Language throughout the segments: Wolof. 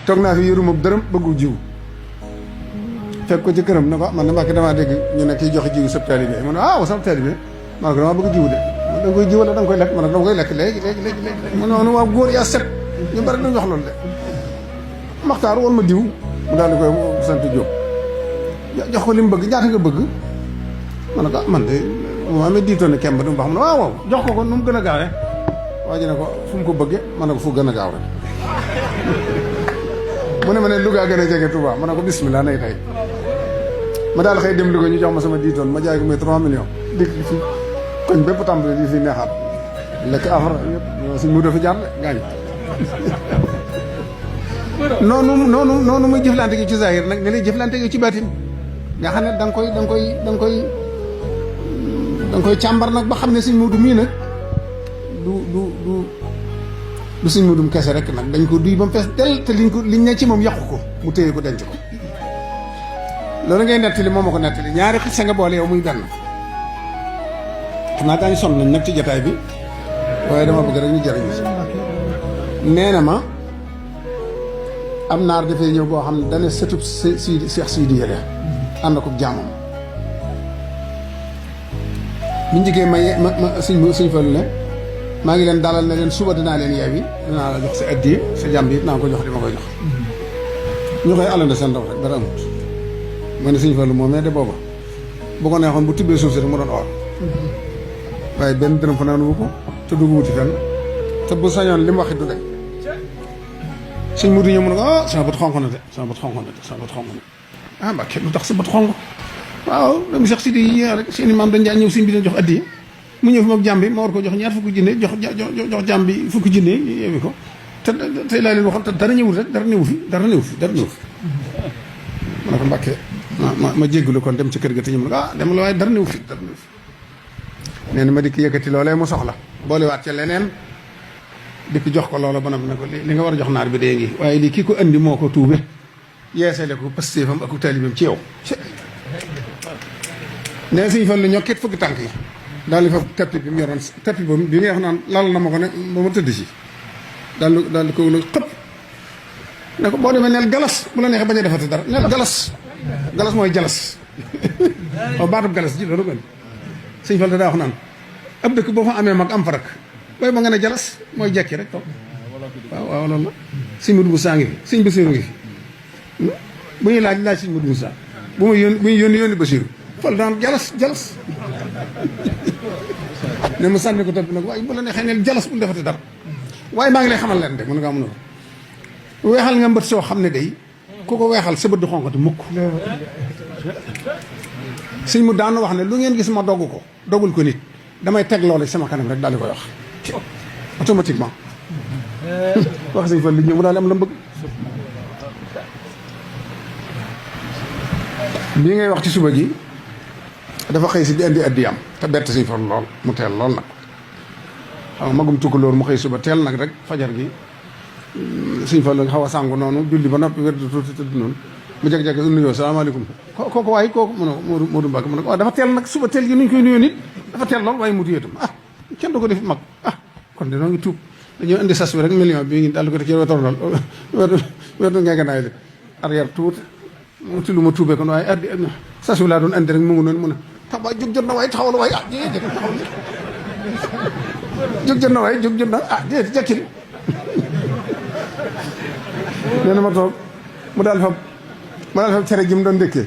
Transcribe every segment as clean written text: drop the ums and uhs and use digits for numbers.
toog naa fi yoruma dërëm bëggu jiw fekk ko ci këram ne ko man de Mbàkke damaa dégg ñu ne kiy joxe jiw sab taalibe ma ne sab taalibe ma ne ko damaa bëgg jiw de da nga koy jiw wala da nga koy lekk ma ne dama koy lekk léegi mu ne waaw góor yaa set ñu bari dañu wax loolu de Maxtaar woon ma diw mu daal di koy sant Jóob jox ko li mu bëgg ñaata nga bëgg ma ne ko man de bu ma amee diitoon ne kemb du mu baax mu ne waaw jox ko nu mu gën a gaawee waa ji ne ko fu mu ko bëggee ma ne ko fu gën a gaaw rek mu ne ma ne Louga gën a jege Touba ma ne ko bismillah nay tey ma daal xëy dem Louga ñu jox ma sama diitoon ma jaay ko muy 3 millions dikk fi koñ bépp tàmbali di fi neexaat lekk afra yëpp suñ mu dafa jaar de gaañ noonu muy jëflante gi ci zahir nag ne lay jëflante gi ci baatin nga xam ne da nga koy càmbar nag ba xam ne suñ Muudu mii nag du suñ Muudum kese rek nag dañ ko duy ba mu fees del te liñ ne ci moom yàqu ko mu téye ko denc ko loolu ngay nettali moom ma ko nettali ñaari xisa nga boole yow muy benn xam naa daañu sonn nañ nag ci jotaay bi waaye dama bëgg rek ñu jëriñu si nee na ma am naar dafay ñëw boo xam ne dana sëtub Seex Sidi Yele ànd ko jaamam bu njëkkee ma suñ Fallu ne maa ngi leen dalal ne leen suba dinaa leen yeewi dinaa la jox sa addiya sa jàmb yi dinaa ko jox di ma koy jox ñu koy alande seen ndaw rek dara amut ma ne suñ Fallu moom mais de booba bu ko neexoon bu tibbee suuf si rek mu doon or waaye benn dërëm fanaan wu ko te dugg wuti fenn te bu sañoon li mu waxit du dañ suñ Mudu ñëw mu ne ko sama bët xonq na de sama bët xonq na de sama bët xonq na Mbàkke lu tax sa bët xonq waaw dama Seex Sidi yi rek seen i maam dañ daan ñëw suñ bi dañ jox addiya mu ñëw fi moom jàmm bi ma war ko jox ñaar fukki junne jox jàmm bi fukki junne yeewi ko te tey laa leen waxoon te dara ñëwul rek dara ñëwu fi ma ne ko Mbàkke ma jéggalu kon dem ci kër ga te ñu mu ne ko dem la waaye dara ñëwu fi nee na ma dikk yëkkati loolee mu soxla boolewaat ca leneen dikk jox ko loola ba noppi ne ko li nga war a jox naar bi dee ngi waaye lii kii ko andi moo ko tuube yeesale ko pastéefam ak taalibeem ci yow nee suñu fan lu ñokkit fukki tànk yi daal di fa tapis bi mu yoroon tapis boobu bi ngay wax naan lal na ma ko ne ba ma tëdd si daal di ko xëpp ne ko boo demee neel galas bu la neexee bañ a defati dara neel galas mooy jalas waaw baatub galas ji loolu gën sëñ Fall daa wax naan ab dëkk boo fa amee mag am fa rek booy ba nga ne jalas mooy jekki rek toog waaw loolu la sëñ Mudu Musaa ngi fi sëñ Basiiru ngi fi bu ñuy laaj sëñ Mudu Musaa bu muy yónni Basiiru Fall daan jalas ne mu sànni ko topp nag waaye bu la neexee neel jalas bu ñu defati dara waaye maa ngi lay xamal leen de mën ngaa mën a weexal nga mbët soo xam ne day ku ko weexal sa bët du xonqati mukk sëñ mu daan wax ne lu ngeen gis ma dogul ko nit damay teg loolu sama kanam rek daal di koy wax automatiquement wax sëñ fa li ñëw mu daal am la mu bëgg bii ngay wax ci suba gi dafa xëy si di indi addiyam te bett sëñ fa lool mu teel lool nag xam nga magum tukkulóor mu xëy suba teel nag rek fajar gi sëñ fa la xaw a sàngu noonu julli ba noppi wér tuuti tëdd noonu mu jeg-jeg nuyoo salaamaaleykum kooku waaye kooku mu ne Moodu Mbàkke mu ne waaw dafa teel nag suba teel gi nuñ koy nuyoo nit dafa teel lool waaye mu tuyeetam kenn du ko def mag kon de noo ngi tuub dañoo indi sas bi rek million bi ngi daal di ko def ci wetor lool wetu ngeganaay li arrière tuuti mu ti lu ma tuubee kon waaye addi sas bi laa doon indi rek mu ngi noonu mu ne tax waay jóg jot na waaye taxawal waaye jéeg taxawal jóg jot na waaye jóg jot na déet jekkil nee na ma toog mu daal fa cere ji mu doon ndékkee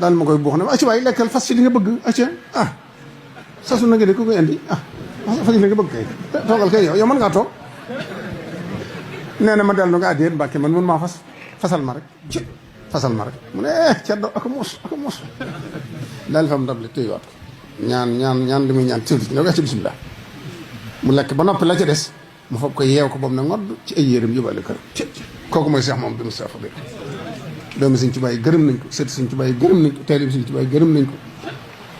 daal ma koy buux ne acca waay lekkal fas ci li nga bëgg acca sasu na nga de ku koy indi fas ci li nga bëgg kay toogal kay yow mën ngaa toog nee na ma dellu nga déet Mbàkke man mun maa fasal ma rek mu ne ceddo ak muus daal fa mu ndab li téyewaat ko ñaan li muy ñaan tëdd ne ko acca bismillah mu lekk ba noppi la ca des mu foog ko yeew ko boobu na ngodd ci ay yéreem yóbbaale kër kooku mooy Seex Mamadu Mustafaa bi doomi Sëñ Tuubaa yi gërëm nañ ko sët Sëñ Tuubaa yi gërëm nañ ko taalibe Sëñ Tuubaa yi gërëm nañ ko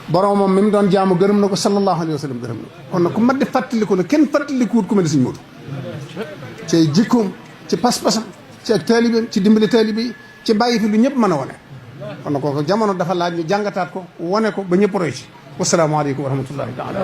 boromam mi mu doon jaamu gërëm na ko sallallahu alayhi wa sallam gërëm na ko kon nag ku mat di fàttaliku ne kenn fàttalikuwut ku mel ne Sëñ Moodu ci ay jikkoom ci pas-pasam ci ak taalibeem ci dimbali taalibe yi ci bàyyi fi lu ñëpp mën a wane kon nag kooku jamono dafa laaj ñu jàngataat ko wane ko ba ñëpp roy ci wasalaamaaleykum wa rahmatullahi taala